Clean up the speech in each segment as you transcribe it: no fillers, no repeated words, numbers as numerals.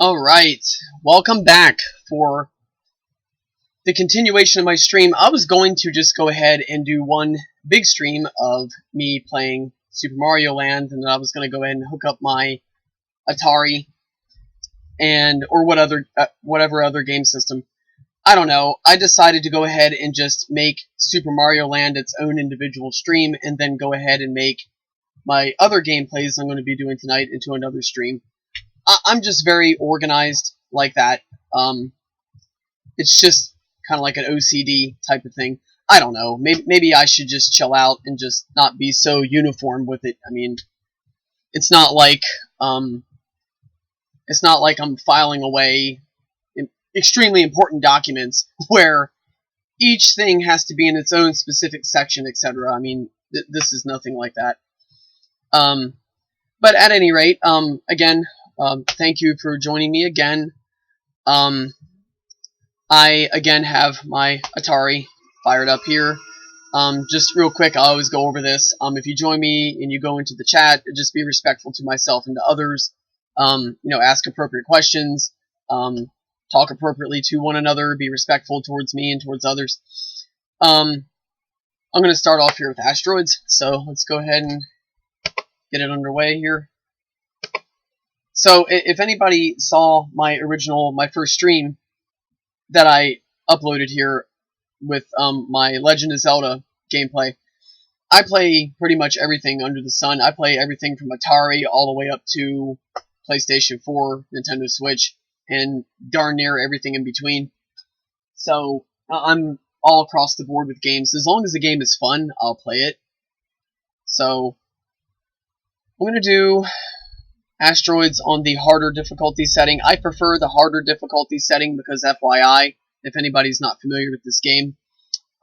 Alright, welcome back for the continuation of my stream. I was going to just go ahead and do one big stream of me playing Super Mario Land, and then I was going to go ahead and hook up my Atari or whatever other game system. I don't know. I decided to go ahead and just make Super Mario Land its own individual stream, and then go ahead and make my other gameplays I'm going to be doing tonight into another stream. I'm just very organized like that. It's just kind of like an OCD type of thing. I don't know. Maybe I should just chill out and just not be so uniform with it. I mean, it's not like I'm filing away extremely important documents where each thing has to be in its own specific section, etc. I mean, this is nothing like that. But at any rate, again. Thank you for joining me again. I again have my Atari fired up here. Just real quick, I always go over this. If you join me and you go into the chat, just be respectful to myself and to others. Ask appropriate questions. Talk appropriately to one another. Be respectful towards me and towards others. I'm going to start off here with Asteroids. So let's go ahead and get it underway here. So, if anybody saw my first stream that I uploaded here with my Legend of Zelda gameplay, I play pretty much everything under the sun. I play everything from Atari all the way up to PlayStation 4, Nintendo Switch, and darn near everything in between. So, I'm all across the board with games. As long as the game is fun, I'll play it. So, I'm going to do Asteroids on the harder difficulty setting. I prefer the harder difficulty setting because, FYI, if anybody's not familiar with this game,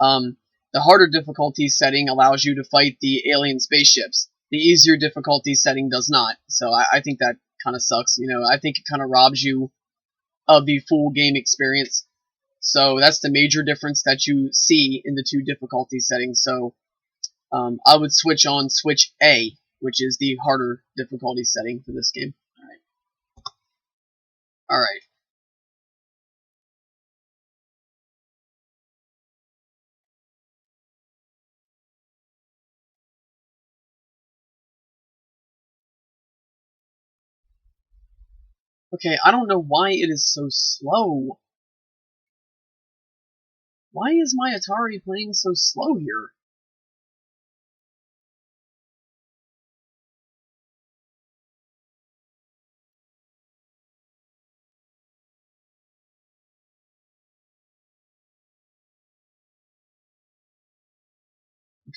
the harder difficulty setting allows you to fight the alien spaceships. The easier difficulty setting does not. So I think that kind of sucks. I think it kind of robs you of the full game experience. So that's the major difference that you see in the two difficulty settings. So I would switch A, which is the harder difficulty setting for this game. Alright. Okay, I don't know why it is so slow. Why is my Atari playing so slow here?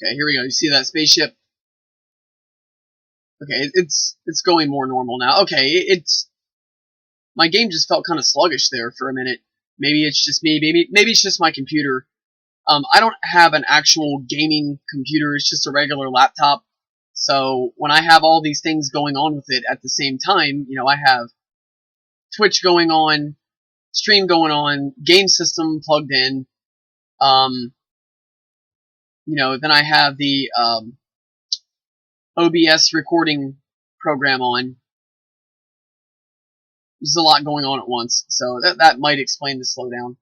Okay, here we go. You see that spaceship? Okay, it's going more normal now. Okay, my game just felt kind of sluggish there for a minute. Maybe it's just me. Maybe it's just my computer. I don't have an actual gaming computer. It's just a regular laptop. So when I have all these things going on with it at the same time, I have Twitch going on, stream going on, game system plugged in. Then I have the OBS recording program on. There's a lot going on at once, so that might explain the slowdown.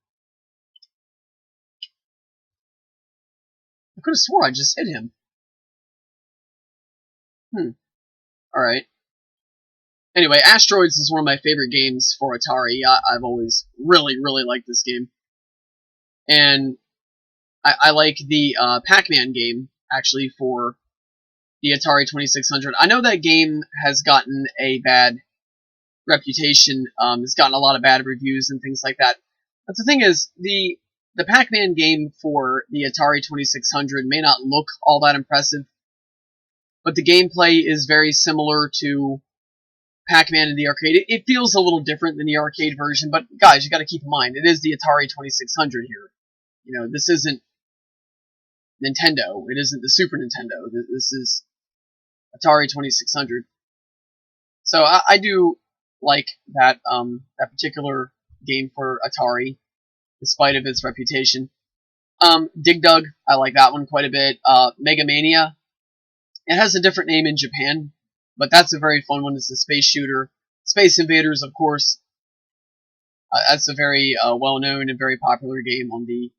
I could have swore I just hit him. Alright. Anyway, Asteroids is one of my favorite games for Atari. I've always really, really liked this game. And I like the Pac-Man game, actually, for the Atari 2600. I know that game has gotten a bad reputation. It's gotten a lot of bad reviews and things like that. But the thing is, the Pac-Man game for the Atari 2600 may not look all that impressive, but the gameplay is very similar to Pac-Man in the arcade. It feels a little different than the arcade version, but guys, you got to keep in mind, it is the Atari 2600 here. This isn't Nintendo. It isn't the Super Nintendo. This is Atari 2600. So I do like that particular game for Atari, despite of its reputation. Dig Dug, I like that one quite a bit. Mega Mania, it has a different name in Japan, but that's a very fun one. It's a space shooter. Space Invaders, of course. That's a very well-known and very popular game on the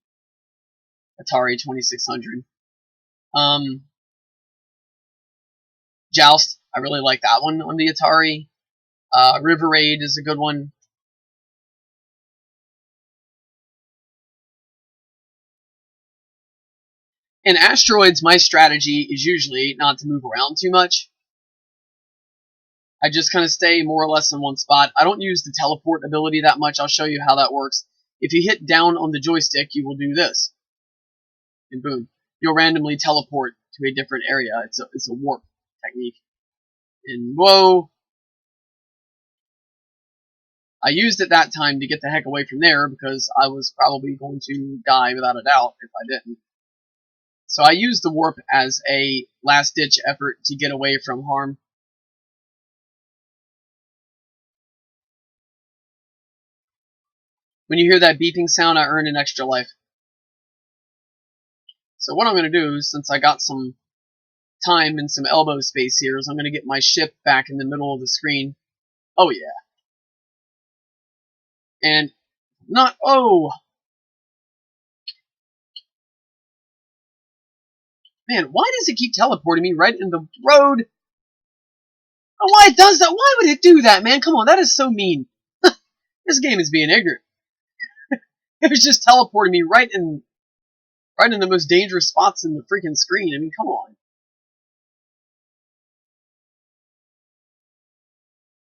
Atari 2600. Joust, I really like that one on the Atari. River Raid is a good one. In Asteroids, my strategy is usually not to move around too much. I just kind of stay more or less in one spot. I don't use the teleport ability that much. I'll show you how that works. If you hit down on the joystick, you will do this. And boom. You'll randomly teleport to a different area. It's a warp technique. And whoa. I used it that time to get the heck away from there because I was probably going to die without a doubt if I didn't. So I used the warp as a last-ditch effort to get away from harm. When you hear that beeping sound, I earn an extra life. So what I'm going to do, since I got some time and some elbow space here, is I'm going to get my ship back in the middle of the screen. Oh yeah. And not, oh! Man, why does it keep teleporting me right in the road? Oh, why it does that? Why would it do that, man? Come on, that is so mean. This game is being ignorant. It was just teleporting me right in the most dangerous spots in the freaking screen. I mean, come on.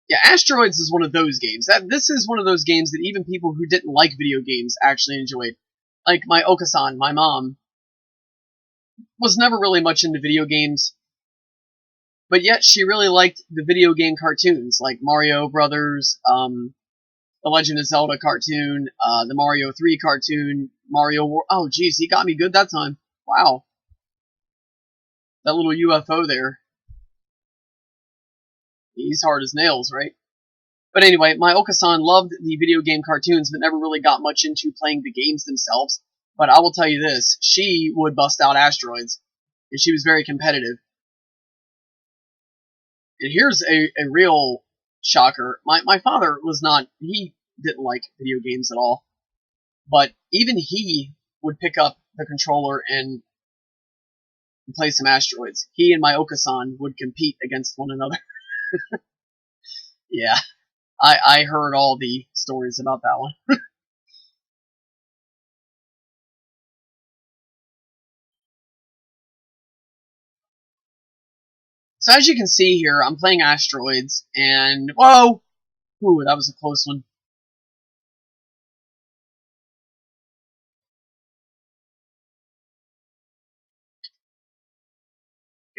Yeah, Asteroids is one of those games. This is one of those games that even people who didn't like video games actually enjoyed. Like my Okasan, my mom, was never really much into video games, but yet she really liked the video game cartoons, like Mario Brothers, the Legend of Zelda cartoon, the Mario 3 cartoon, Mario War. Oh, geez, he got me good that time. Wow. That little UFO there. He's hard as nails, right? But anyway, my Okasan loved the video game cartoons, but never really got much into playing the games themselves. But I will tell you this, she would bust out Asteroids, and she was very competitive. And here's a real shocker. My father was not, he didn't like video games at all. But even he would pick up the controller and play some Asteroids. He and my Okasan would compete against one another. Yeah, I heard all the stories about that one. So as you can see here, I'm playing Asteroids, and whoa! Ooh, that was a close one.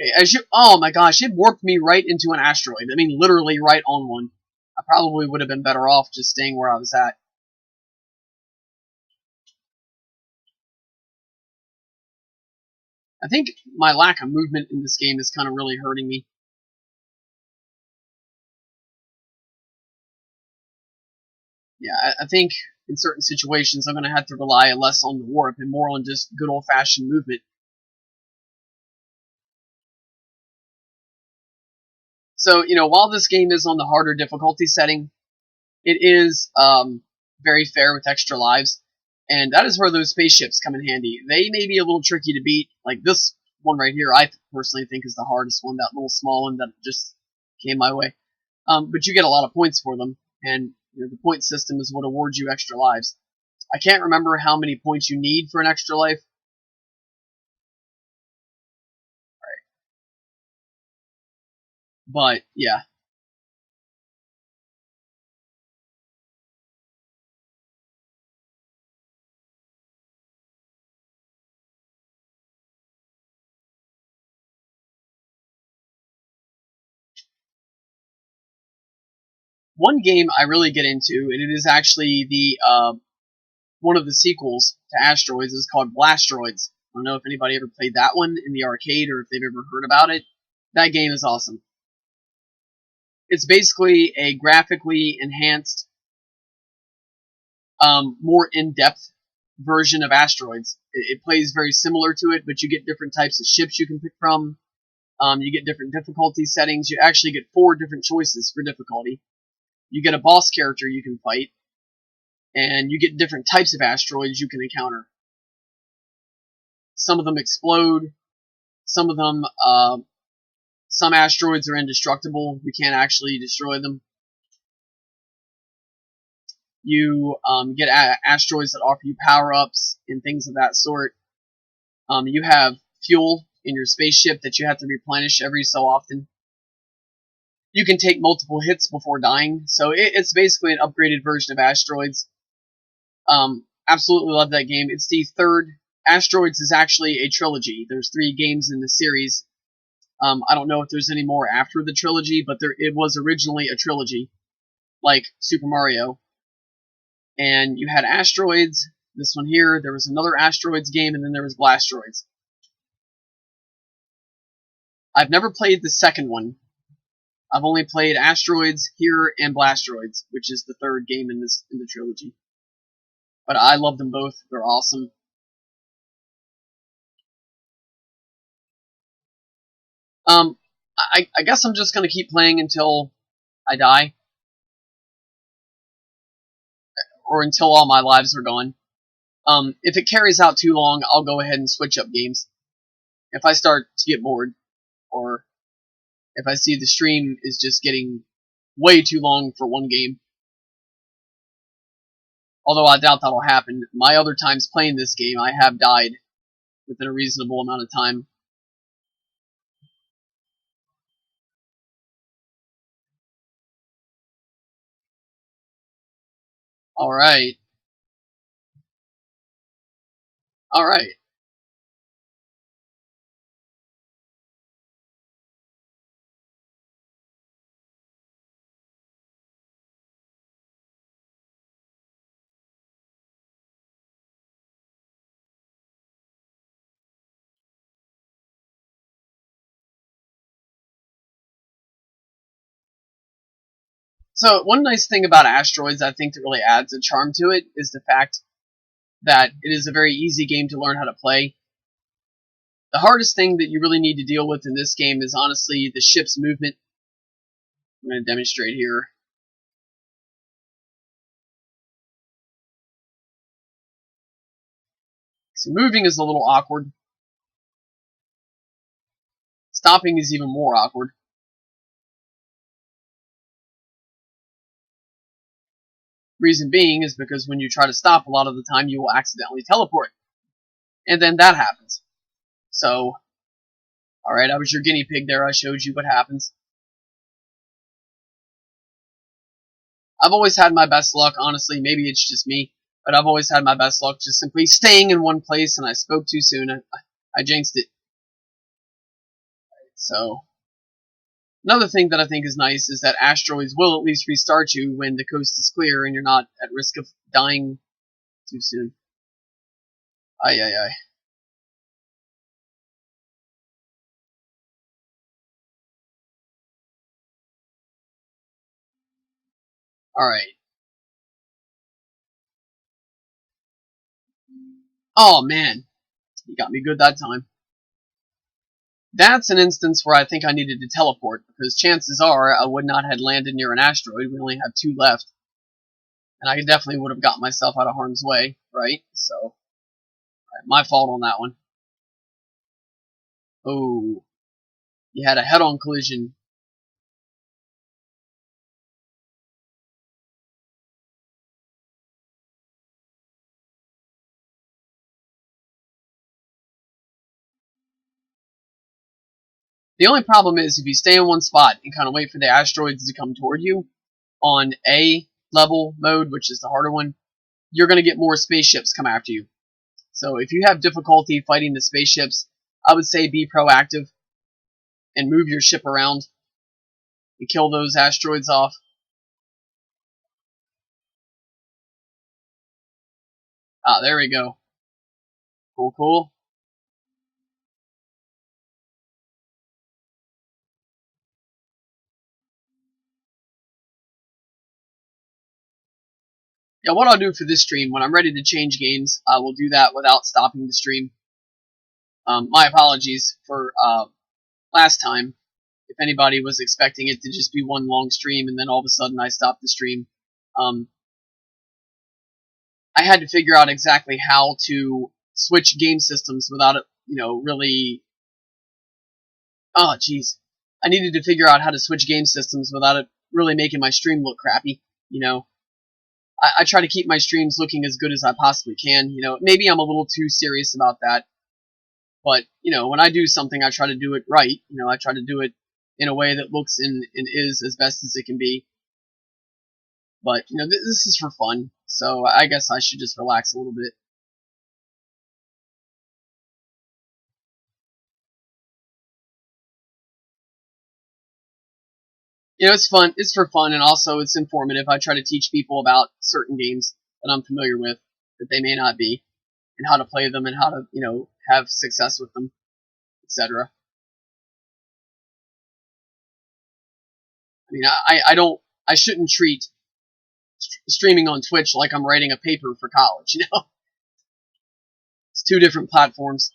Okay, oh my gosh, it warped me right into an asteroid. I mean, literally right on one. I probably would have been better off just staying where I was at. I think my lack of movement in this game is kind of really hurting me. Yeah, I think in certain situations I'm going to have to rely less on the warp and more on just good old-fashioned movement. So, while this game is on the harder difficulty setting, it is very fair with extra lives, and that is where those spaceships come in handy. They may be a little tricky to beat, like this one right here. I personally think is the hardest one, that little small one that just came my way. But you get a lot of points for them, and the point system is what awards you extra lives. I can't remember how many points you need for an extra life. But yeah. One game I really get into, and it is actually the one of the sequels to Asteroids, is called Blastroids. I don't know if anybody ever played that one in the arcade or if they've ever heard about it. That game is awesome. It's basically a graphically enhanced, more in-depth version of Asteroids. It plays very similar to it, but you get different types of ships you can pick from. You get different difficulty settings. You actually get 4 different choices for difficulty. You get a boss character you can fight. and you get different types of asteroids you can encounter. Some of them explode. Some of them, some asteroids are indestructible. You can't actually destroy them. You get asteroids that offer you power-ups and things of that sort. You have fuel in your spaceship that you have to replenish every so often. You can take multiple hits before dying, so it's basically an upgraded version of Asteroids. Absolutely love that game. It's the third. Asteroids is actually a trilogy. There's 3 games in the series. I don't know if there's any more after the trilogy, but it was originally a trilogy, like Super Mario. And you had Asteroids, this one here, there was another Asteroids game, and then there was Blastroids. I've never played the second one. I've only played Asteroids here and Blastroids, which is the third game in the trilogy. But I love them both. They're awesome. I guess I'm just gonna keep playing until I die, or until all my lives are gone. If it carries out too long, I'll go ahead and switch up games. If I start to get bored, or if I see the stream is just getting way too long for one game. Although I doubt that'll happen. My other times playing this game, I have died within a reasonable amount of time. Alright. Alright. So, one nice thing about Asteroids I think that really adds a charm to it is the fact that it is a very easy game to learn how to play. The hardest thing that you really need to deal with in this game is honestly the ship's movement. I'm going to demonstrate here. So moving is a little awkward. Stopping is even more awkward. Reason being is because when you try to stop, a lot of the time you will accidentally teleport. And then that happens. So, alright, I was your guinea pig there. I showed you what happens. I've always had my best luck, honestly. Maybe it's just me. But I've always had my best luck just simply staying in one place, and I spoke too soon. I jinxed it. So, another thing that I think is nice is that asteroids will at least restart you when the coast is clear and you're not at risk of dying too soon. Ay, ay, ay. Alright. Oh, man. You got me good that time. That's an instance where I think I needed to teleport, because chances are I would not have landed near an asteroid. We only have 2 left. And I definitely would have got myself out of harm's way, right? So, right, my fault on that one. Oh, you had a head-on collision. The only problem is if you stay in one spot and kind of wait for the asteroids to come toward you on A level mode, which is the harder one, you're going to get more spaceships come after you. So if you have difficulty fighting the spaceships, I would say be proactive and move your ship around and kill those asteroids off. Ah, there we go. Cool, cool. Yeah, what I'll do for this stream, when I'm ready to change games, I will do that without stopping the stream. My apologies for last time. If anybody was expecting it to just be one long stream and then all of a sudden I stopped the stream. I had to figure out exactly how to switch game systems without it, really. Oh, jeez. I needed to figure out how to switch game systems without it really making my stream look crappy. You know, I try to keep my streams looking as good as I possibly can. Maybe I'm a little too serious about that, but when I do something, I try to do it right. I try to do it in a way that looks and is as best as it can be. But this is for fun, so I guess I should just relax a little bit. It's fun. It's for fun, and also it's informative. I try to teach people about certain games that I'm familiar with that they may not be, and how to play them, and how to have success with them, etc. I mean, I don't. I shouldn't treat streaming on Twitch like I'm writing a paper for college. It's two different platforms.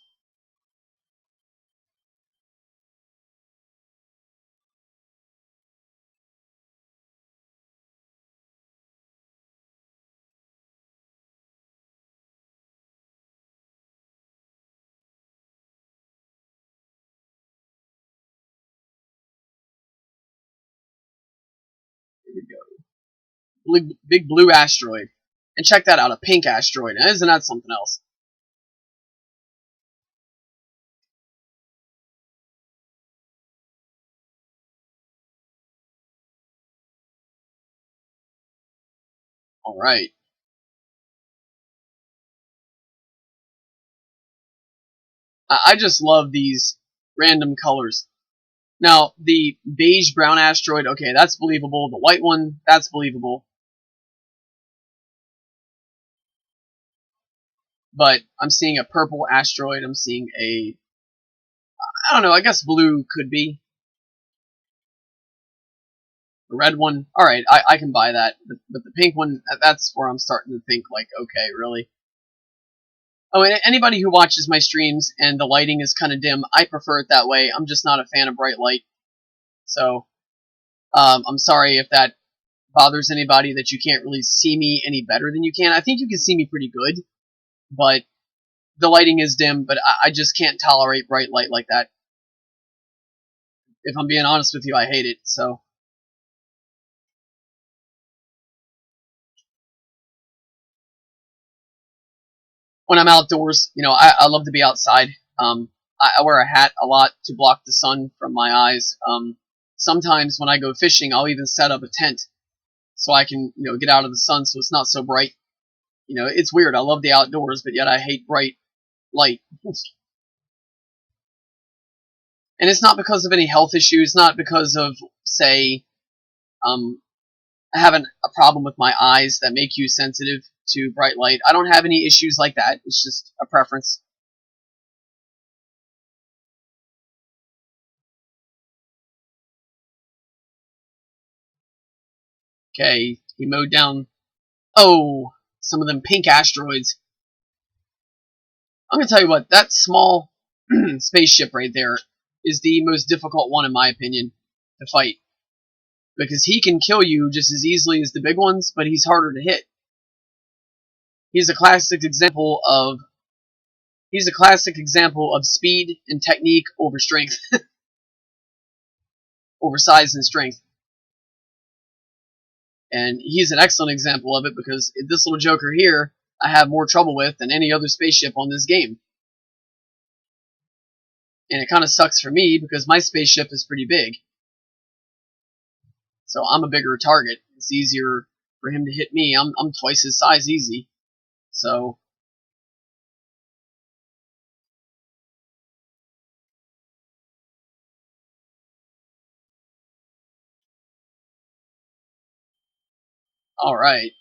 Here we go. Big blue asteroid, and check that out, a pink asteroid. Isn't that something else? All right. I just love these random colors. Now, the beige brown asteroid, okay, that's believable. The white one, that's believable. But I'm seeing a purple asteroid. I'm seeing I don't know, I guess blue could be. The red one, alright, I can buy that. But the pink one, that's where I'm starting to think, like, okay, really? Oh, and anybody who watches my streams and the lighting is kind of dim, I prefer it that way. I'm just not a fan of bright light. So, I'm sorry if that bothers anybody that you can't really see me any better than you can. I think you can see me pretty good, but the lighting is dim, but I just can't tolerate bright light like that. If I'm being honest with you, I hate it, so. When I'm outdoors, I love to be outside. I wear a hat a lot to block the sun from my eyes. Sometimes when I go fishing, I'll even set up a tent so I can, get out of the sun so it's not so bright. It's weird. I love the outdoors, but yet I hate bright light. And it's not because of any health issues, not because of, say, um, having a problem with my eyes that make you sensitive to bright light. I don't have any issues like that. It's just a preference. Okay, he mowed down. Oh, some of them pink asteroids. I'm gonna tell you what, that small spaceship right there is the most difficult one in my opinion to fight. Because he can kill you just as easily as the big ones, but he's harder to hit. He's a classic example of speed and technique over strength. Over size and strength. And he's an excellent example of it because this little joker here I have more trouble with than any other spaceship on this game. And it kind of sucks for me because my spaceship is pretty big. So I'm a bigger target. It's easier for him to hit me. I'm twice his size easy. So alright.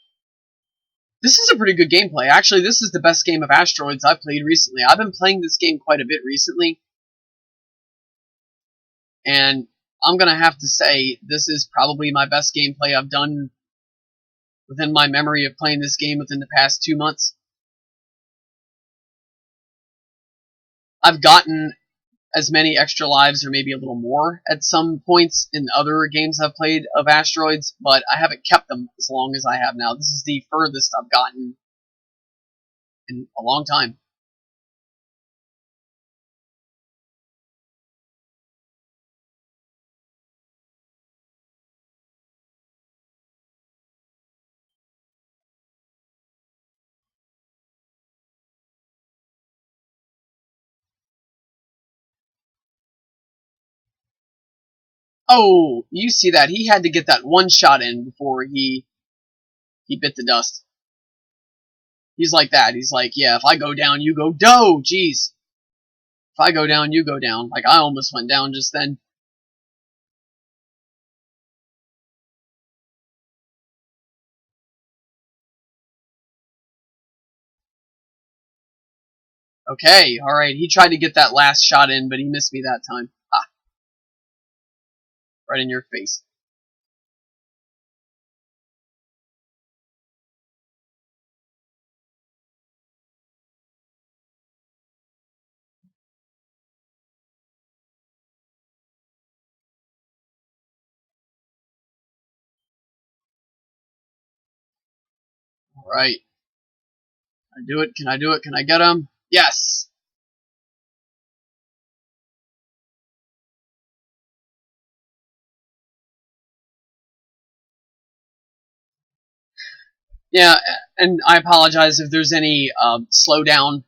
This is a pretty good gameplay. Actually, this is the best game of Asteroids I've played recently. I've been playing this game quite a bit recently. And I'm going to have to say, this is probably my best gameplay I've done within my memory of playing this game within the past 2 months. I've gotten as many extra lives or maybe a little more at some points in other games I've played of Asteroids, but I haven't kept them as long as I have now. This is the furthest I've gotten in a long time. Oh, you see that? He had to get that one shot in before he bit the dust. He's like that. He's like, yeah, if I go down, you go dough. Jeez. If I go down, you go down. Like, I almost went down just then. Okay, alright. He tried to get that last shot in, but he missed me that time. Ah, right in your face. Alright. Can I do it? Can I do it? Can I get him? Yes! Yeah, and I apologize if there's any slowdown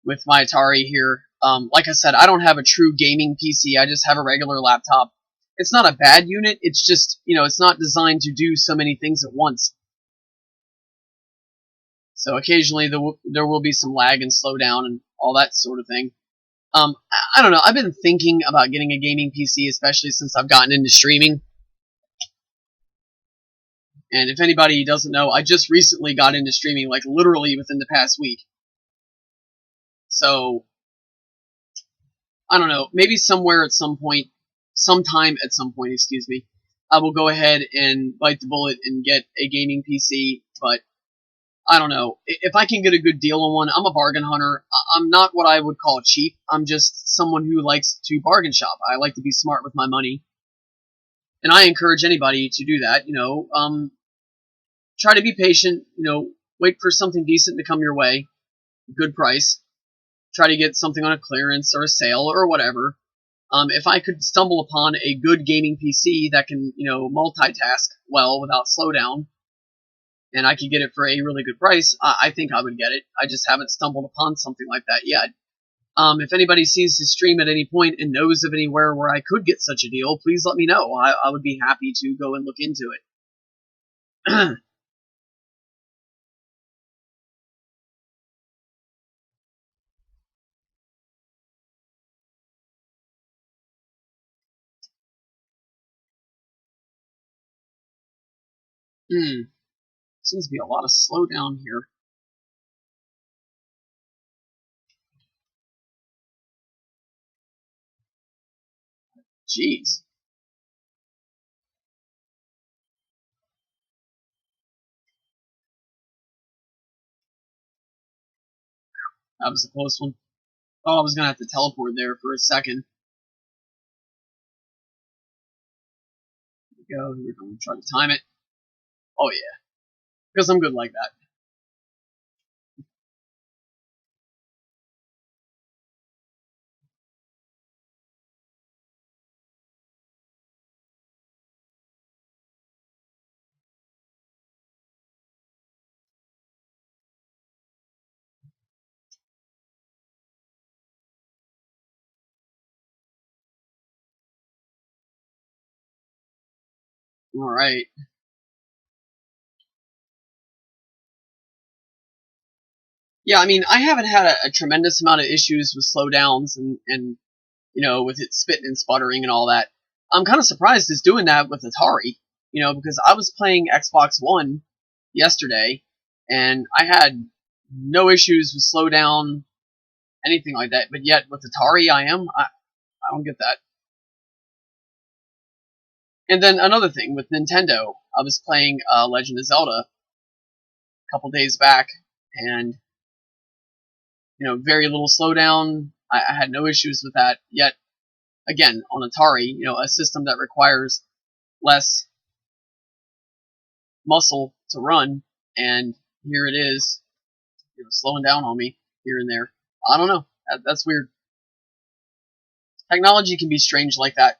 with my Atari here. Like I said, I don't have a true gaming PC. I just have a regular laptop. It's not a bad unit. It's just, it's not designed to do so many things at once. So occasionally there will be some lag and slowdown and all that sort of thing. I don't know. I've been thinking about getting a gaming PC, especially since I've gotten into streaming. And if anybody doesn't know, I just recently got into streaming, like literally within the past week. So I don't know, maybe somewhere at some point, sometime at some point, excuse me, I will go ahead and bite the bullet and get a gaming PC, but I don't know. If I can get a good deal on one, I'm a bargain hunter. I'm not what I would call cheap. I'm just someone who likes to bargain shop. I like to be smart with my money. And I encourage anybody to do that, try to be patient, wait for something decent to come your way, good price. Try to get something on a clearance or a sale or whatever. If I could stumble upon a good gaming PC that can, multitask well without slowdown, and I could get it for a really good price, I think I would get it. I just haven't stumbled upon something like that yet. If anybody sees this stream at any point and knows of anywhere where I could get such a deal, please let me know. I would be happy to go and look into it. Seems to be a lot of slowdown here. Jeez. That was a close one. Oh, I was gonna have to teleport there for a second. Here we go. Here we go. Try to time it. Oh yeah, because I'm good like that. All right. Yeah, I mean, I haven't had a tremendous amount of issues with slowdowns and with it spitting and sputtering and all that. I'm kind of surprised it's doing that with Atari, because I was playing Xbox One yesterday, and I had no issues with slowdown, anything like that. But yet with Atari, I don't get that. And then another thing with Nintendo, I was playing Legend of Zelda a couple days back, and very little slowdown. I had no issues with that. Yet again, on Atari, a system that requires less muscle to run, and here it is, slowing down on me here and there. I don't know. That's weird. Technology can be strange like that.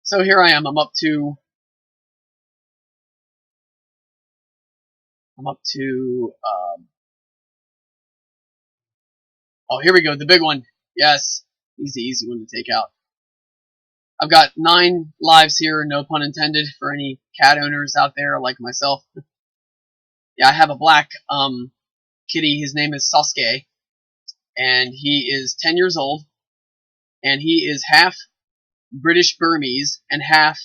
So here I am. I'm up to. Oh, here we go. The big one. Yes, he's the easy one to take out. I've got 9 lives here, no pun intended, for any cat owners out there like myself. Yeah, I have a black kitty. His name is Sasuke, and he is 10 years old, and he is half British Burmese and half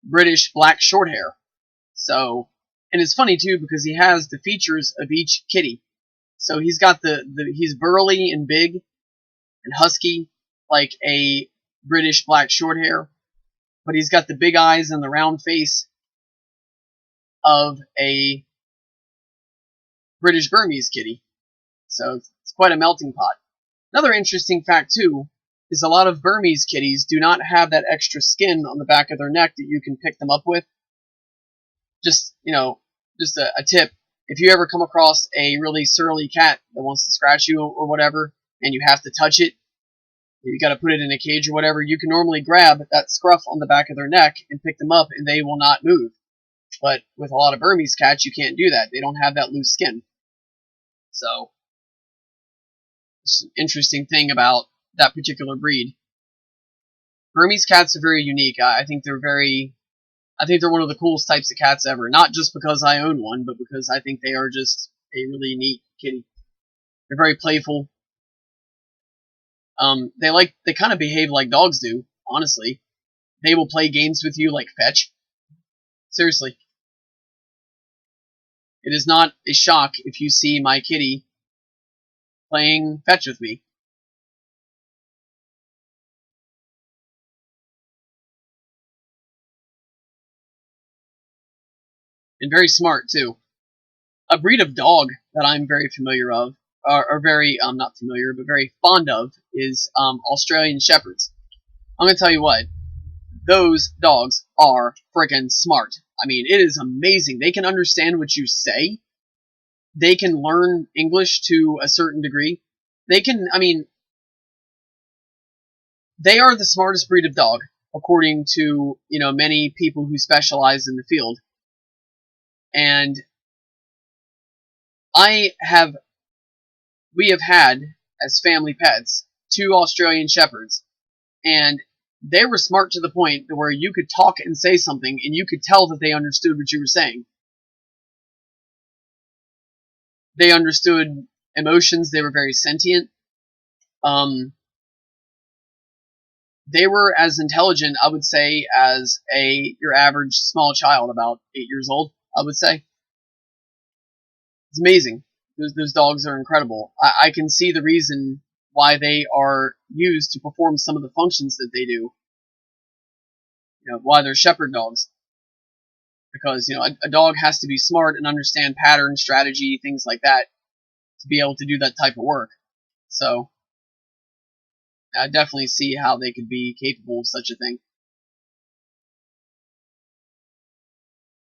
British black shorthair. So, and it's funny too because he has the features of each kitty. So he's got he's burly and big and husky like a British black shorthair, but he's got the big eyes and the round face of a British Burmese kitty. So it's quite a melting pot. Another interesting fact too is a lot of Burmese kitties do not have that extra skin on the back of their neck that you can pick them up with. Just, just a tip. If you ever come across a really surly cat that wants to scratch you or whatever, and you have to touch it, you got to put it in a cage or whatever, you can normally grab that scruff on the back of their neck and pick them up and they will not move. But with a lot of Burmese cats, you can't do that. They don't have that loose skin. So, it's an interesting thing about that particular breed. Burmese cats are very unique. I think they're one of the coolest types of cats ever. Not just because I own one, but because I think they are just a really neat kitty. They're very playful. They kind of behave like dogs do, honestly. They will play games with you like fetch. Seriously. It is not a shock if you see my kitty playing fetch with me. And very smart, too. A breed of dog that I'm very familiar of, or very, not familiar, but very fond of, is Australian Shepherds. I'm going to tell you what, those dogs are freaking smart. I mean, it is amazing. They can understand what you say. They can learn English to a certain degree. They are the smartest breed of dog, according to, many people who specialize in the field. And we have had, as family pets, 2 Australian Shepherds. And they were smart to the point where you could talk and say something, and you could tell that they understood what you were saying. They understood emotions. They were very sentient. They were as intelligent, I would say, as your average small child, about 8 years old, I would say. It's amazing. Those dogs are incredible. I can see the reason why they are used to perform some of the functions that they do. Why they're shepherd dogs. Because, a dog has to be smart and understand pattern, strategy, things like that, to be able to do that type of work. So, I definitely see how they could be capable of such a thing.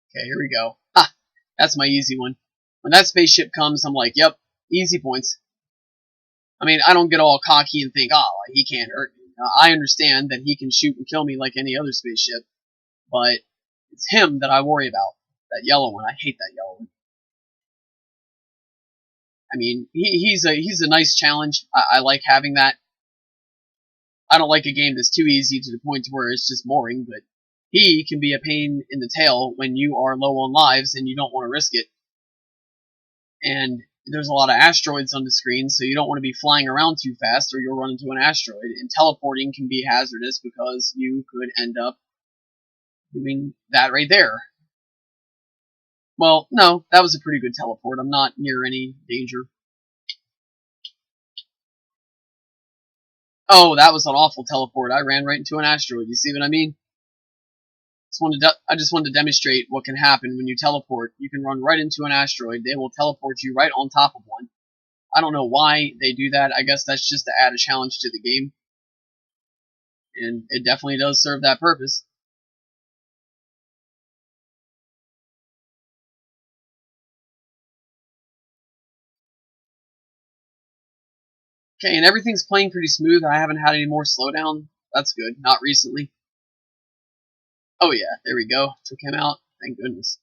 Okay, here we go. Ha! That's my easy one. When that spaceship comes, I'm like, yep, easy points. I mean, I don't get all cocky and think, oh, he can't hurt me. I understand that he can shoot and kill me like any other spaceship, but it's him that I worry about. That yellow one. I hate that yellow one. I mean, he's a nice challenge. I like having that. I don't like a game that's too easy to the point where it's just boring, but he can be a pain in the tail when you are low on lives and you don't want to risk it. And there's a lot of asteroids on the screen, so you don't want to be flying around too fast or you'll run into an asteroid. And teleporting can be hazardous because you could end up doing that right there. Well, no, that was a pretty good teleport. I'm not near any danger. Oh, that was an awful teleport. I ran right into an asteroid. You see what I mean? I just wanted to demonstrate what can happen when you teleport. You can run right into an asteroid. They will teleport you right on top of one. I don't know why they do that. I guess that's just to add a challenge to the game. And it definitely does serve that purpose. Okay, and everything's playing pretty smooth. I haven't had any more slowdown. That's good. Not recently. Oh yeah, there we go. Took him out. Thank goodness.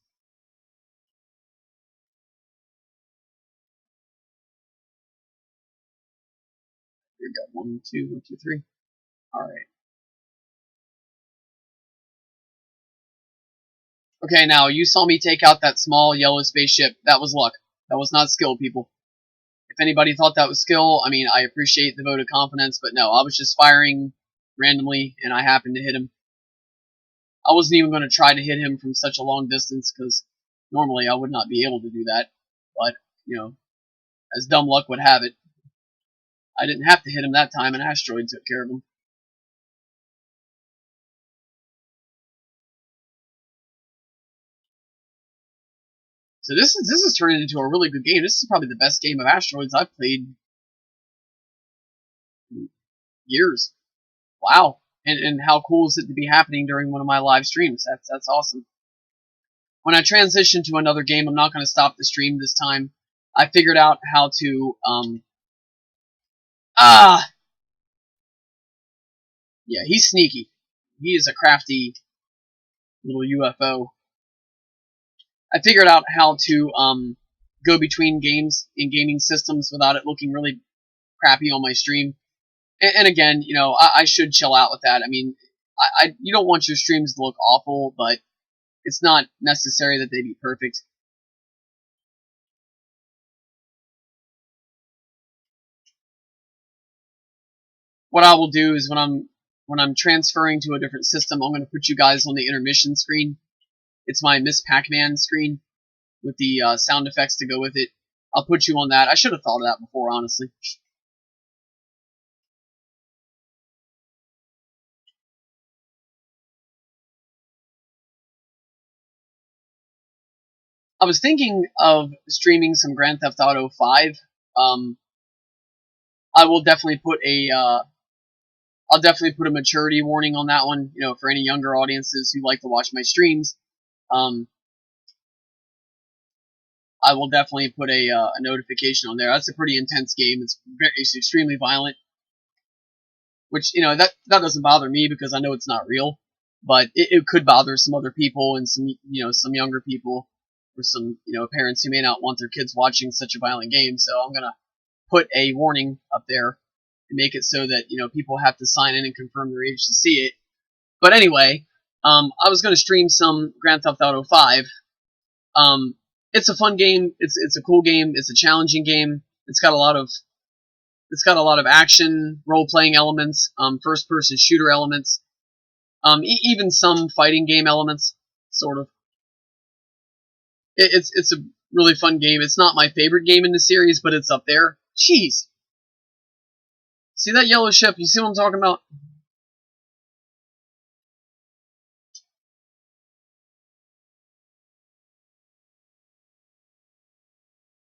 Here we go. 1, 2, 1, 2, 3. Alright. Okay, now, you saw me take out that small yellow spaceship. That was luck. That was not skill, people. If anybody thought that was skill, I mean, I appreciate the vote of confidence, but no, I was just firing randomly, and I happened to hit him. I wasn't even going to try to hit him from such a long distance, because normally I would not be able to do that. But, you know, as dumb luck would have it, I didn't have to hit him that time, and Asteroid took care of him. So this is turning into a really good game. This is probably the best game of Asteroids I've played in years. Wow. And how cool is it to be happening during one of my live streams? That's awesome. When I transition to another game, I'm not going to stop the stream this time. I figured out how to yeah, he's sneaky. He is a crafty little UFO. I figured out how to go between games in gaming systems without it looking really crappy on my stream. And again, you know, I should chill out with that. I mean, you don't want your streams to look awful, but it's not necessary that they be perfect. What I will do is when I'm transferring to a different system, I'm going to put you guys on the intermission screen. It's my Miss Pac-Man screen with the sound effects to go with it. I'll put you on that. I should have thought of that before, honestly. I was thinking of streaming some Grand Theft Auto 5. I will definitely put I'll definitely put a maturity warning on that one. You know, for any younger audiences who like to watch my streams, I will definitely put a notification on there. That's a pretty intense game. It's extremely violent, which, you know, that doesn't bother me because I know it's not real, but it could bother some other people and some younger people or some parents who may not want their kids watching such a violent game. So I'm gonna put a warning up there and make it so that people have to sign in and confirm their age to see it. But anyway, I was gonna stream some Grand Theft Auto 5. It's a fun game. It's a cool game. It's a challenging game. It's got a lot of action, role-playing elements, first-person shooter elements, even some fighting game elements, sort of. It's a really fun game. It's not my favorite game in the series, but it's up there. Jeez. See that yellow ship? You see what I'm talking about?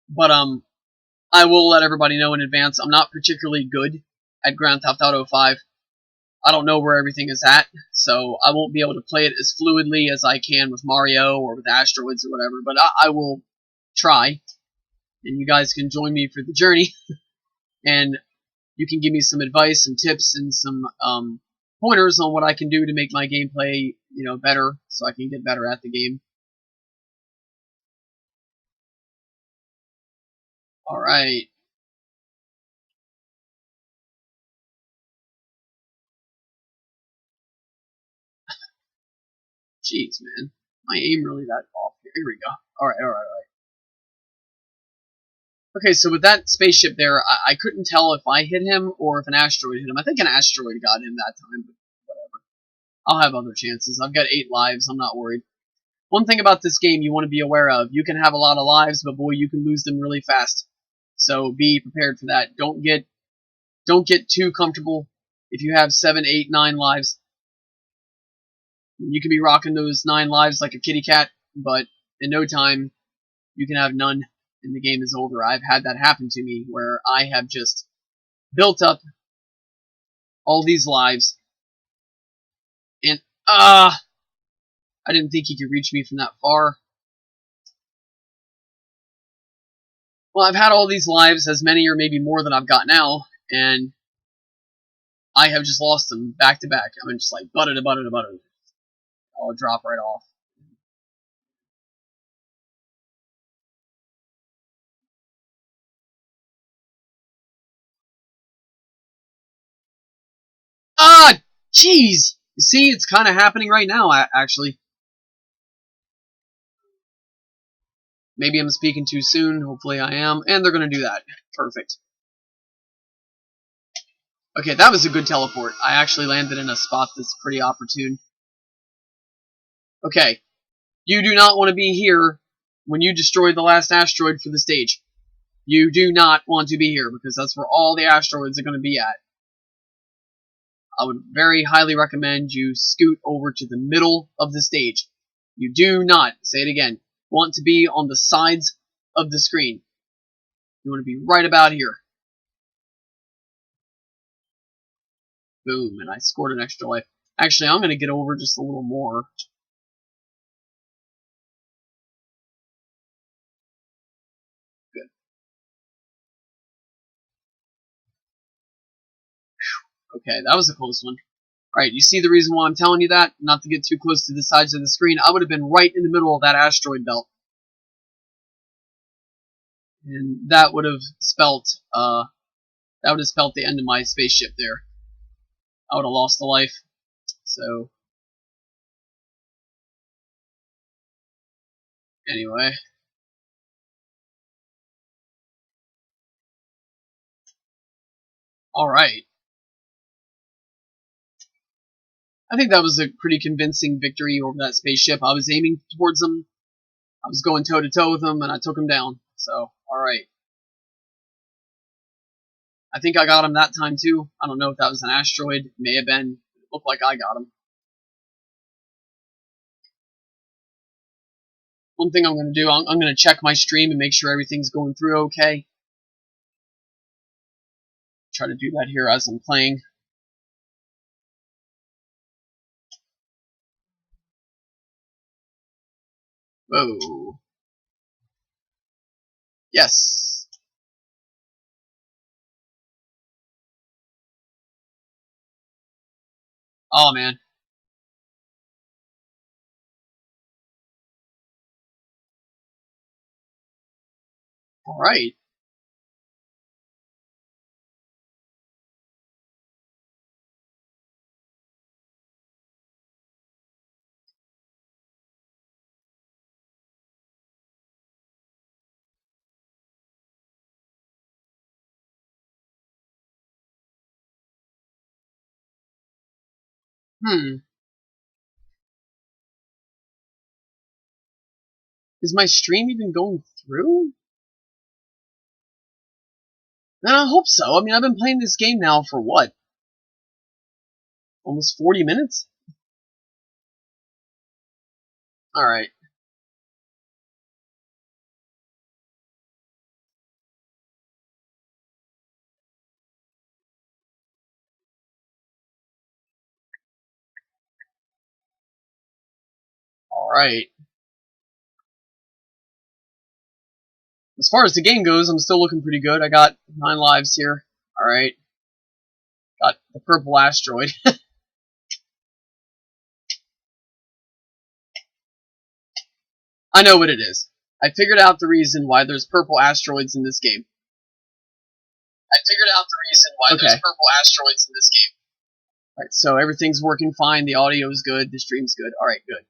But I will let everybody know in advance, I'm not particularly good at Grand Theft Auto 5. I don't know where everything is at, so I won't be able to play it as fluidly as I can with Mario or with Asteroids or whatever, but I will try, and you guys can join me for the journey, and you can give me some advice, some tips, and some pointers on what I can do to make my gameplay, better, so I can get better at the game. Alright. Jeez, man. My aim really that off. Here we go. Alright. Okay, so with that spaceship there, I couldn't tell if I hit him or if an asteroid hit him. I think an asteroid got him that time, but whatever. I'll have other chances. I've got 8 lives. I'm not worried. One thing about this game you want to be aware of, you can have a lot of lives, but boy, you can lose them really fast. So be prepared for that. Don't get too comfortable. If you have 7, 8, 9 lives, you can be rocking those 9 lives like a kitty cat, but in no time, you can have none, and the game is over. I've had that happen to me, where I have just built up all these lives, and I didn't think he could reach me from that far. Well, I've had all these lives, as many or maybe more than I've got now, and I have just lost them back to back. I'm just like, butter. I'll drop right off. Ah, jeez. You see, it's kind of happening right now, actually. Maybe I'm speaking too soon. Hopefully I am. And they're going to do that. Perfect. Okay, that was a good teleport. I actually landed in a spot that's pretty opportune. Okay, you do not want to be here when you destroy the last asteroid for the stage. You do not want to be here because that's where all the asteroids are going to be at. I would very highly recommend you scoot over to the middle of the stage. You do not, say it again, want to be on the sides of the screen. You want to be right about here. Boom, and I scored an extra life. Actually, I'm going to get over just a little more. Good. Okay, that was a close one. Alright, you see the reason why I'm telling you that? Not to get too close to the sides of the screen. I would have been right in the middle of that asteroid belt. And that would have spelt the end of my spaceship there. I would have lost a life. So anyway. Alright. I think that was a pretty convincing victory over that spaceship. I was aiming towards them. I was going toe to toe with them and I took them down. So, alright. I think I got him that time too. I don't know if that was an asteroid. It may have been. It looked like I got him. One thing I'm going to do, I'm going to check my stream and make sure everything's going through okay. Try to do that here as I'm playing. Whoa. Yes. Oh, man. Alright. Is my stream even going through? I hope so. I mean, I've been playing this game now for what? Almost 40 minutes? Alright. Alright. As far as the game goes, I'm still looking pretty good. I got 9 lives here. Alright. Got the purple asteroid. I know what it is. I figured out the reason why there's purple asteroids in this game. There's purple asteroids in this game. Alright, so everything's working fine. The audio is good. The stream's good. Alright, good.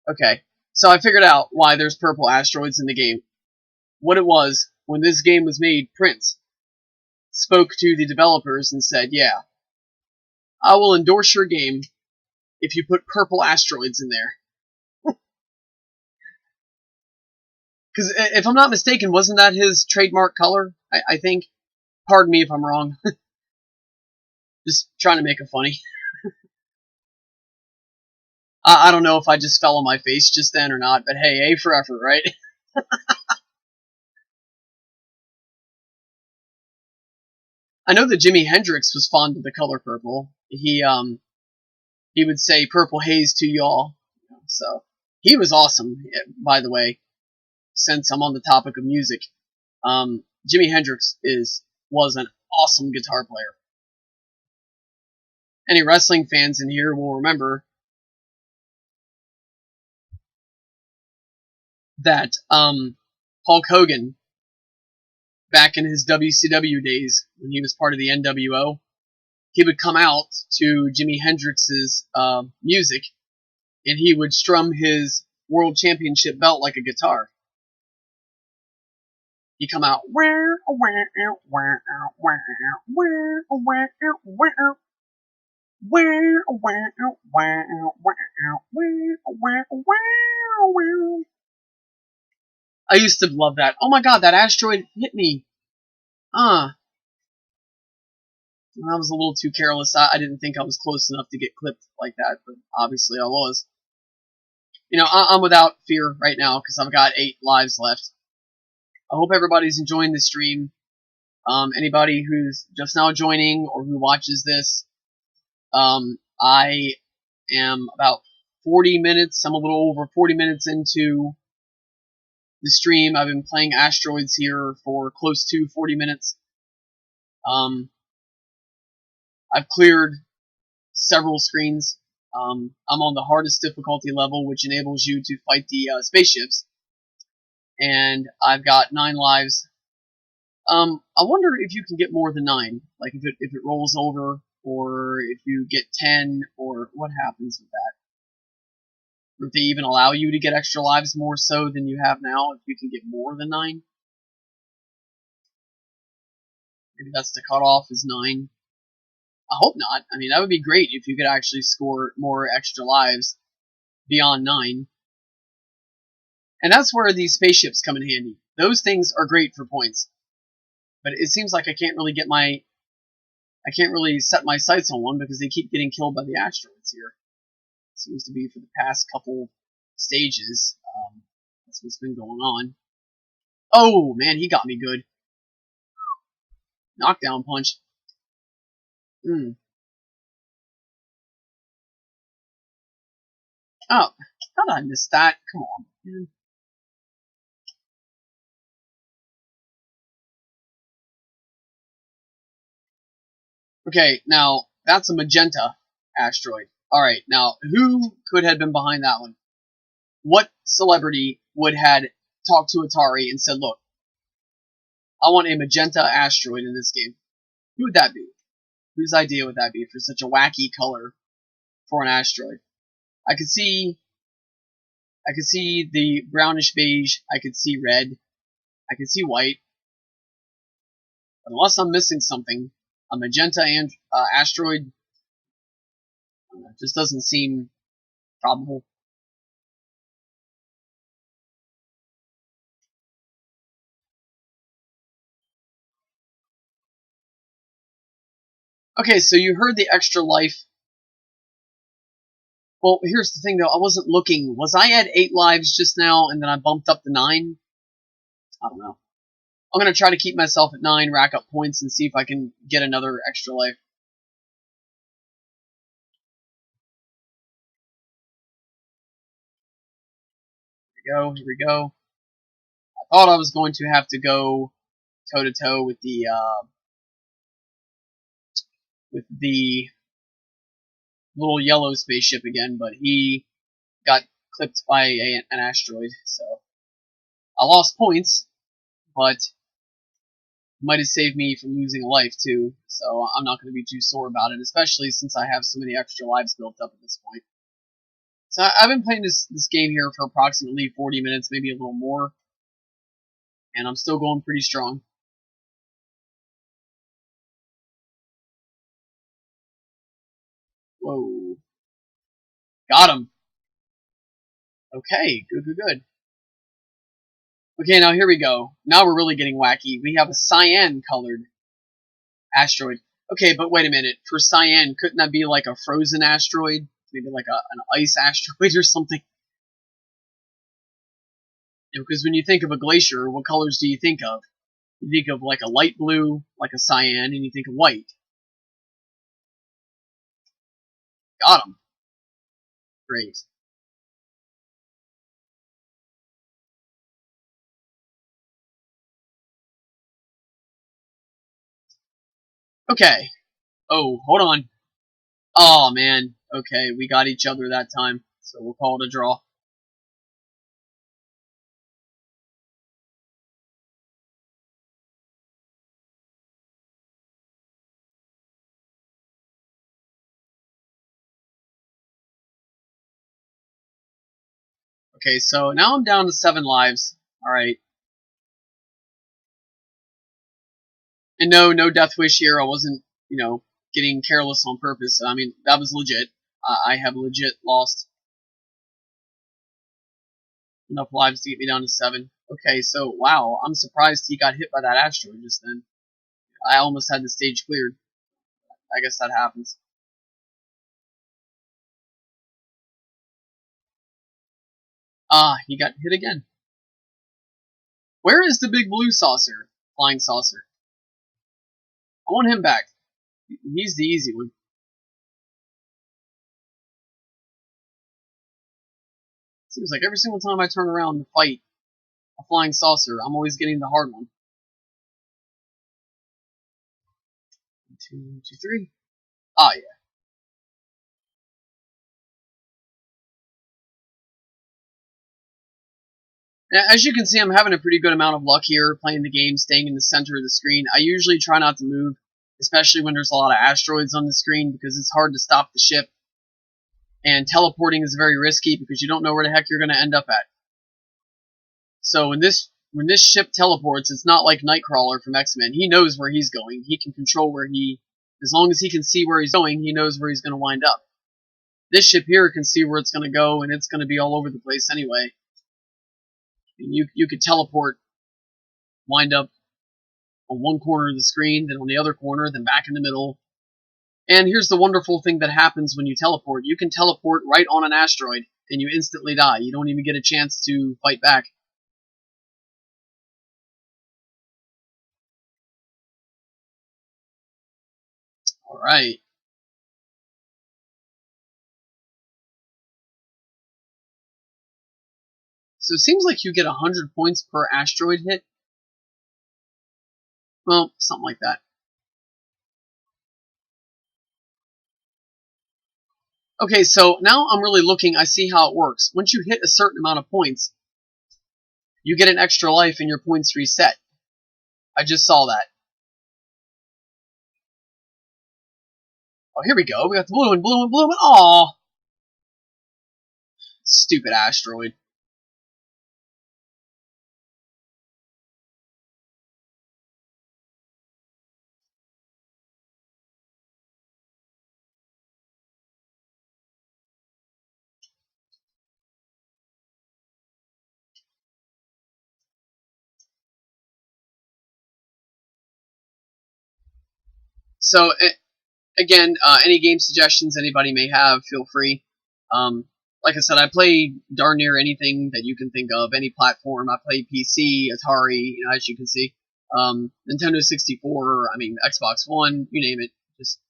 Okay. So I figured out why there's purple asteroids in the game. What it was, when this game was made, Prince spoke to the developers and said, yeah, I will endorse your game if you put purple asteroids in there. Because if I'm not mistaken, wasn't that his trademark color? I think. Pardon me if I'm wrong. Just trying to make it funny. I don't know if I just fell on my face just then or not, but hey, A for effort, right? I know that Jimi Hendrix was fond of the color purple. He would say "Purple Haze" to y'all. So he was awesome. By the way, since I'm on the topic of music, Jimi Hendrix was an awesome guitar player. Any wrestling fans in here will remember that Hulk Hogan, back in his WCW days when he was part of the NWO, he would come out to Jimi Hendrix's music, and he would strum his world championship belt like a guitar. He'd come out, I used to love that. Oh my god, that asteroid hit me. I was a little too careless. I didn't think I was close enough to get clipped like that, but obviously I was. You know, I'm without fear right now because I've got 8 lives left. I hope everybody's enjoying the stream. Anybody who's just now joining or who watches this, I am about 40 minutes. I'm a little over 40 minutes into the stream. I've been playing Asteroids here for close to 40 minutes. I've cleared several screens. I'm on the hardest difficulty level, which enables you to fight the spaceships. And I've got 9 lives. I wonder if you can get more than 9. Like if it rolls over, or if you get 10, or what happens with that. Or if they even allow you to get extra lives more so than you have now, if you can get more than 9. Maybe that's the cutoff is 9. I hope not. I mean, that would be great if you could actually score more extra lives beyond 9. And that's where these spaceships come in handy. Those things are great for points. But it seems like I can't really set my sights on one because they keep getting killed by the asteroids here. It seems to be for the past couple stages. That's what's been going on. Oh, man, he got me good. Knockdown punch. Oh, how did I miss that? Come on, man. Okay, now, that's a magenta asteroid. Alright, now, who could have been behind that one? What celebrity would have talked to Atari and said, look, I want a magenta asteroid in this game? Who would that be? Whose idea would that be for such a wacky color for an asteroid? I could see the brownish beige, I could see red, I could see white. But unless I'm missing something, a magenta asteroid just doesn't seem probable. Okay, so you heard the extra life. Well, here's the thing though, I wasn't looking. Was I at 8 lives just now and then I bumped up to 9? I don't know. I'm going to try to keep myself at 9, rack up points, and see if I can get another extra life. Here we go. I thought I was going to have to go toe-to-toe with the little yellow spaceship again, but he got clipped by an asteroid, so I lost points, but might have saved me from losing a life too, so I'm not going to be too sore about it, especially since I have so many extra lives built up at this point. So I've been playing this game here for approximately 40 minutes, maybe a little more, and I'm still going pretty strong. Whoa. Got him. Okay, good. Okay, now here we go. Now we're really getting wacky. We have a cyan-colored asteroid. Okay, but wait a minute. For cyan, couldn't that be like a frozen asteroid? Maybe like an ice asteroid or something? Because when you think of a glacier, what colors do you think of? You think of like a light blue, like a cyan, and you think of white. Got him. Great. Okay. Oh, hold on. Oh, man. Okay, we got each other that time, so we'll call it a draw. Okay, so now I'm down to 7 lives. Alright. And no death wish here. I wasn't, getting careless on purpose. I mean, that was legit. I have legit lost enough lives to get me down to 7. Okay, so, wow, I'm surprised he got hit by that asteroid just then. I almost had the stage cleared. I guess that happens. Ah, he got hit again. Where is the big blue saucer? Flying saucer. I want him back. He's the easy one. Seems like every single time I turn around to fight a flying saucer, I'm always getting the hard one. 1, 2, 2, 3. Ah, yeah. Now, as you can see, I'm having a pretty good amount of luck here playing the game, staying in the center of the screen. I usually try not to move, especially when there's a lot of asteroids on the screen, because it's hard to stop the ship. And teleporting is very risky because you don't know where the heck you're going to end up at. So when this ship teleports, it's not like Nightcrawler from X-Men. He knows where he's going. He can control as long as he can see where he's going, he knows where he's going to wind up. This ship here can see where it's going to go, and it's going to be all over the place anyway. And you could teleport, wind up on one corner of the screen, then on the other corner, then back in the middle. And here's the wonderful thing that happens when you teleport. You can teleport right on an asteroid, and you instantly die. You don't even get a chance to fight back. Alright. So it seems like you get 100 points per asteroid hit. Well, something like that. Okay, so now I'm really looking, I see how it works. Once you hit a certain amount of points, you get an extra life and your points reset. I just saw that. Oh, here we go. We got the blue one, blue one, blue one. Aww. Stupid asteroid. So, again, any game suggestions anybody may have, feel free. Like I said, I play darn near anything that you can think of, any platform. I play PC, Atari, as you can see, Nintendo 64, I mean, Xbox One, you name it. Just,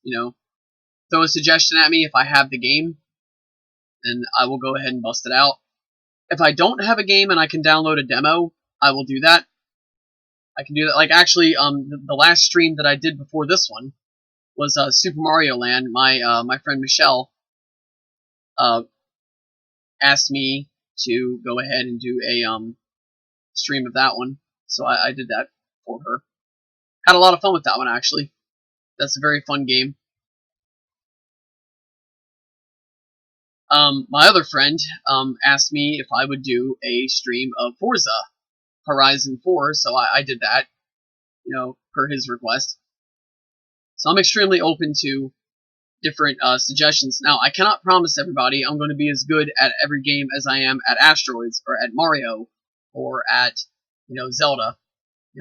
throw a suggestion at me if I have the game, and I will go ahead and bust it out. If I don't have a game and I can download a demo, I will do that. I can do that. Like, actually, the last stream that I did before this one was Super Mario Land. My friend Michelle asked me to go ahead and do a stream of that one, so I did that for her. Had a lot of fun with that one, actually. That's a very fun game. My other friend asked me if I would do a stream of Forza Horizon 4, so I did that, per his request. So I'm extremely open to different suggestions. Now, I cannot promise everybody I'm going to be as good at every game as I am at Asteroids, or at Mario, or at, Zelda.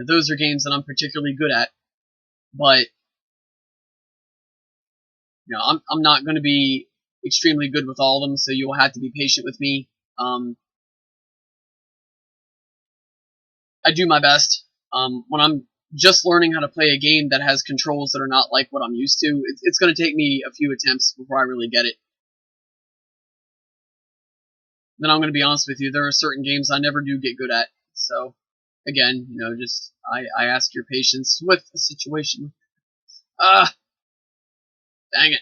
Those are games that I'm particularly good at, but, I'm not going to be extremely good with all of them, so you will have to be patient with me. I do my best. When I'm just learning how to play a game that has controls that are not like what I'm used to, it's going to take me a few attempts before I really get it. Then I'm going to be honest with you, there are certain games I never do get good at. So, again, just I ask your patience with the situation. Ah, dang it.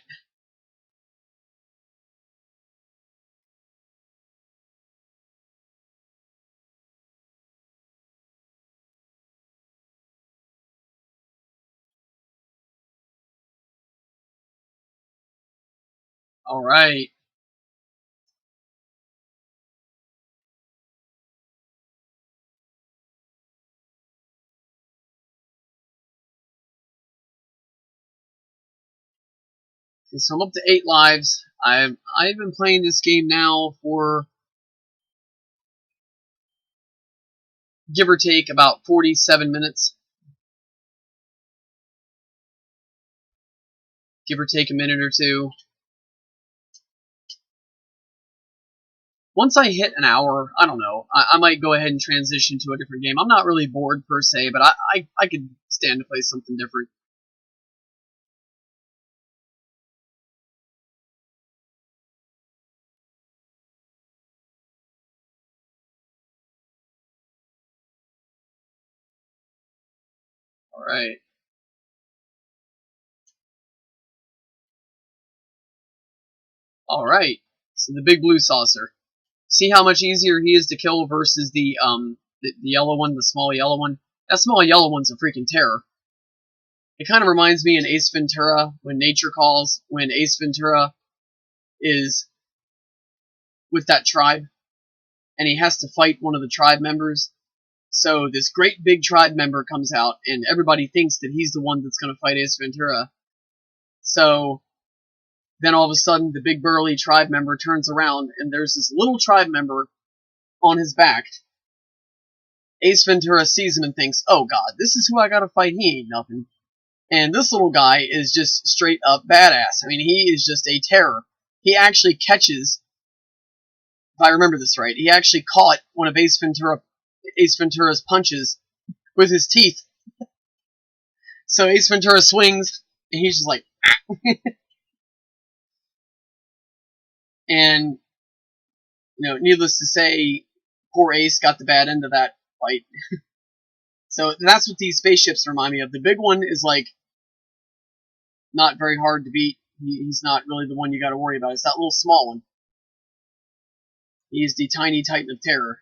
Alright. So I'm up to 8 lives. I've been playing this game now for give or take about 47 minutes. Give or take a minute or two. Once I hit an hour, I don't know, I might go ahead and transition to a different game. I'm not really bored per se, but I could stand to play something different. Alright. Alright. So the big blue saucer. See how much easier he is to kill versus the yellow one, the small yellow one? That small yellow one's a freaking terror. It kind of reminds me in Ace Ventura when Nature Calls, when Ace Ventura is with that tribe and he has to fight one of the tribe members. So this great big tribe member comes out and everybody thinks that he's the one that's going to fight Ace Ventura. So then all of a sudden the big burly tribe member turns around and there's this little tribe member on his back. Ace Ventura sees him and thinks, oh god, this is who I gotta fight, he ain't nothing. And this little guy is just straight up badass. I mean, he is just a terror. He actually catches, if I remember this right, he actually caught one of Ace Ventura's punches with his teeth. So Ace Ventura swings, and he's just like, and, needless to say, poor Ace got the bad end of that fight. So that's what these spaceships remind me of. The big one is like not very hard to beat. He's not really the one you got to worry about. It's that little small one. He's the tiny Titan of Terror.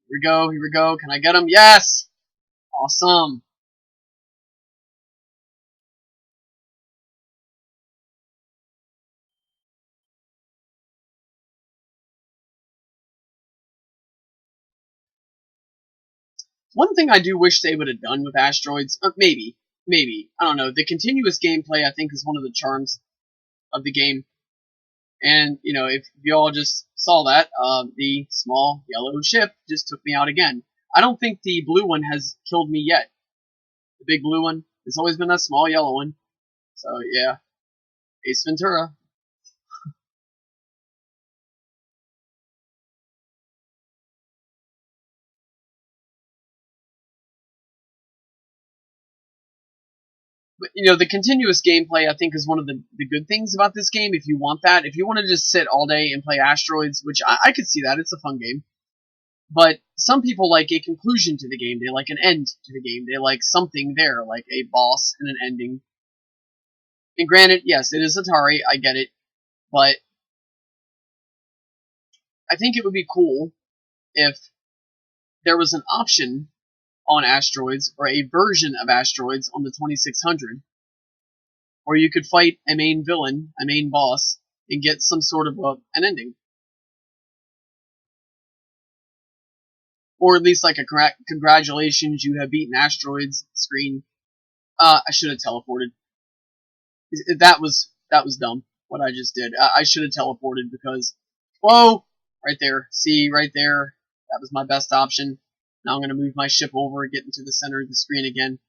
Here we go. Here we go. Can I get him? Yes. Awesome. One thing I do wish they would have done with Asteroids, maybe, I don't know. The continuous gameplay I think is one of the charms of the game. And if you all just saw that, the small yellow ship just took me out again. I don't think the blue one has killed me yet. The big blue one. It's always been that small yellow one. So yeah, Ace Ventura. But the continuous gameplay I think is one of the good things about this game. If you want that, if you want to just sit all day and play Asteroids, which I could see that, it's a fun game. But some people like a conclusion to the game. They like an end to the game. They like something there, like a boss and an ending. And granted, yes, it is Atari. I get it, but I think it would be cool if there was an option on Asteroids or a version of Asteroids on the 2600 where you could fight a main villain, a main boss, and get some sort of an ending. Or at least like a congratulations, you have beaten Asteroids screen. I should have teleported. That was dumb. What I just did. I should have teleported because, whoa, right there. See, right there. That was my best option. Now I'm gonna move my ship over, get into the center of the screen again.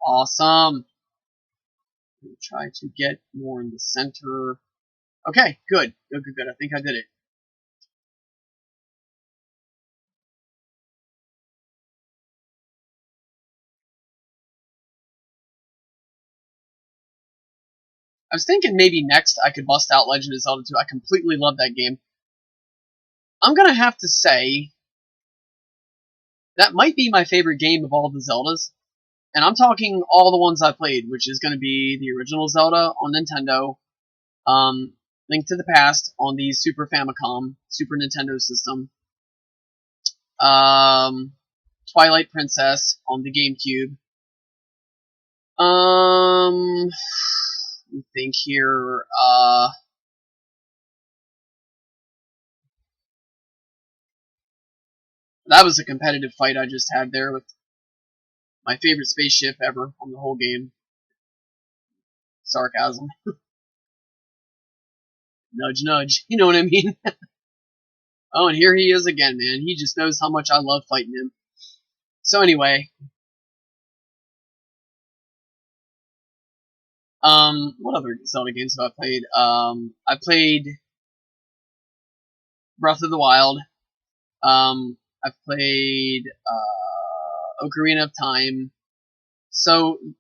Awesome. Try to get more in the center. Okay, good. Good, good, good. I think I did it. I was thinking maybe next I could bust out Legend of Zelda 2. I completely love that game. I'm gonna have to say that might be my favorite game of all the Zeldas. And I'm talking all the ones I played, which is going to be the original Zelda on Nintendo, Link to the Past on the Super Famicom, Super Nintendo system, Twilight Princess on the GameCube. Let me think here. That was a competitive fight I just had there with my favorite spaceship ever on the whole game. Sarcasm. Nudge, nudge. You know what I mean? Oh, and here he is again, man. He just knows how much I love fighting him. So anyway, what other Zelda games have I played? I played Breath of the Wild. I've played Ocarina of Time. So, am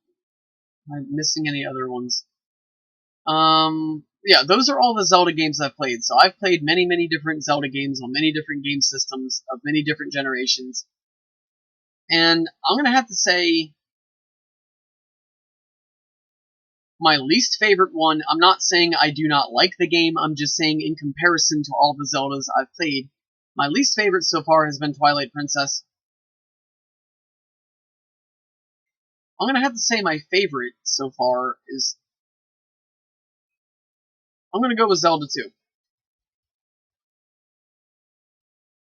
I missing any other ones? Yeah, those are all the Zelda games I've played. So I've played many, many different Zelda games on many different game systems of many different generations. And I'm gonna have to say my least favorite one, I'm not saying I do not like the game, I'm just saying in comparison to all the Zeldas I've played, my least favorite so far has been Twilight Princess. I'm gonna have to say my favorite so far is... I'm gonna go with Zelda 2.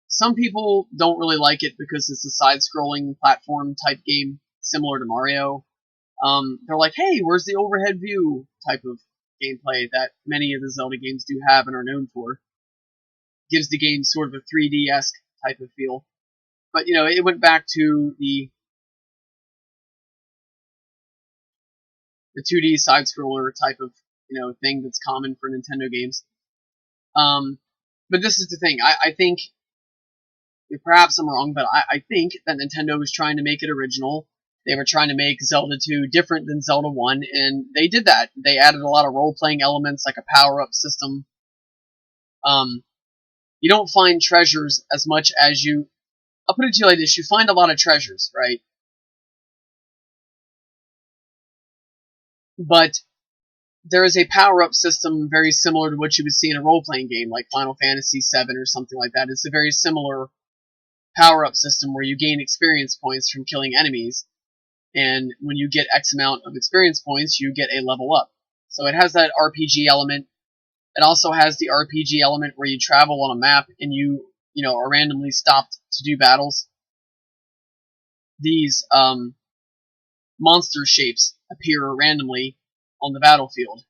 Some people don't really like it because it's a side-scrolling platform type game, similar to Mario. They're like, hey, where's the overhead view type of gameplay that many of the Zelda games do have and are known for. Gives the game sort of a 3D-esque type of feel. But, you know, it went back to the 2D side-scroller type of, you know, thing that's common for Nintendo games. But this is the thing. I think, perhaps I'm wrong, but I think that Nintendo was trying to make it original. They were trying to make Zelda 2 different than Zelda 1, and they did that. They added a lot of role-playing elements, like a power-up system. You don't find treasures as much as you... I'll put it to you like this. You find a lot of treasures, right? But there is a power-up system very similar to what you would see in a role-playing game, like Final Fantasy VII or something like that. It's a very similar power-up system where you gain experience points from killing enemies. And when you get X amount of experience points, you get a level up. So it has that RPG element. It also has the RPG element where you travel on a map and you know, are randomly stopped to do battles. These monster shapes appear randomly on the battlefield.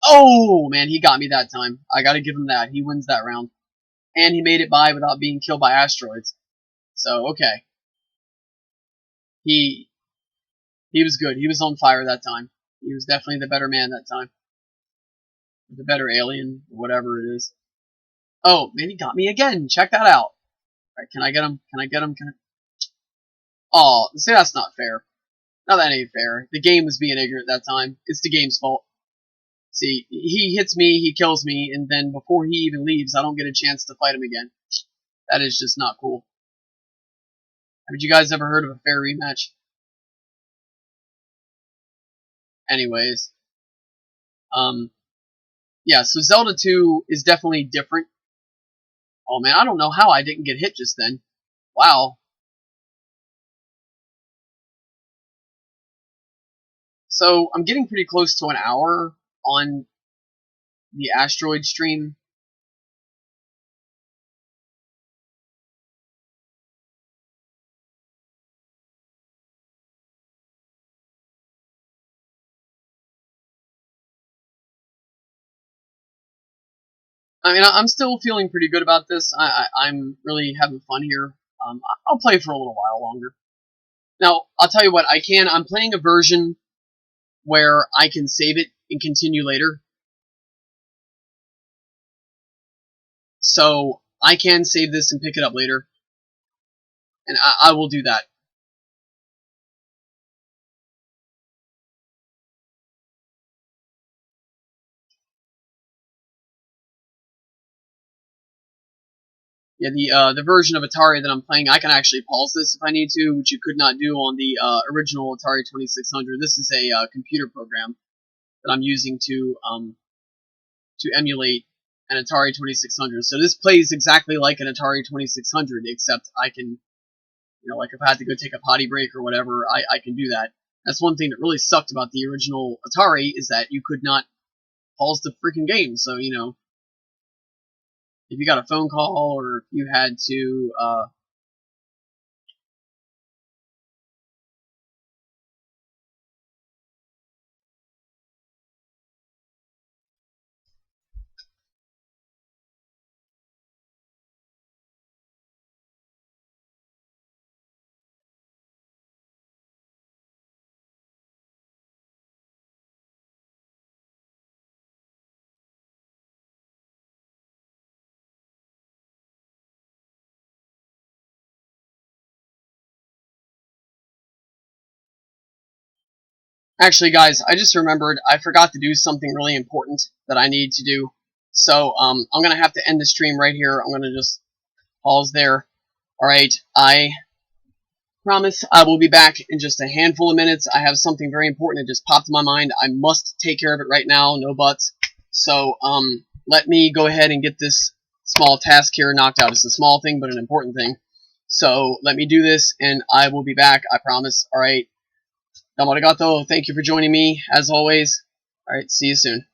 Oh, man, he got me that time. I gotta give him that. He wins that round. And he made it by without being killed by asteroids. So, okay. He was good. He was on fire that time. He was definitely the better man that time. The better alien, whatever it is. Oh, man, he got me again. Check that out. Alright, can I get him? Can I get him? Oh, see, that's not fair. No, that ain't fair. The game was being ignorant that time. It's the game's fault. See, he hits me, he kills me, and then before he even leaves, I don't get a chance to fight him again. That is just not cool. Have you guys ever heard of a fair rematch? Anyways. Yeah, so Zelda 2 is definitely different. Oh man, I don't know how I didn't get hit just then. Wow. So, I'm getting pretty close to an hour on the Asteroid stream. I mean, I'm still feeling pretty good about this. I'm really having fun here. I'll play for a little while longer. Now, I'll tell you what, I'm playing a version where I can save it and continue later. So, I can save this and pick it up later. And I will do that. Yeah, the version of Atari that I'm playing, I can actually pause this if I need to, which you could not do on the original Atari 2600. This is a computer program that I'm using to emulate an Atari 2600. So this plays exactly like an Atari 2600, except I can, like if I had to go take a potty break or whatever, I can do that. That's one thing that really sucked about the original Atari, is that you could not pause the freaking game. So, if you got a phone call or if you had to, actually, guys, I just remembered I forgot to do something really important that I need to do. So, I'm gonna have to end the stream right here. I'm gonna just pause there. Alright, I promise I will be back in just a handful of minutes. I have something very important that just popped in my mind. I must take care of it right now, no buts. So, let me go ahead and get this small task here knocked out. It's a small thing, but an important thing. So, let me do this, and I will be back, I promise. Alright, Domo arigato. Thank you for joining me, as always. Alright, see you soon.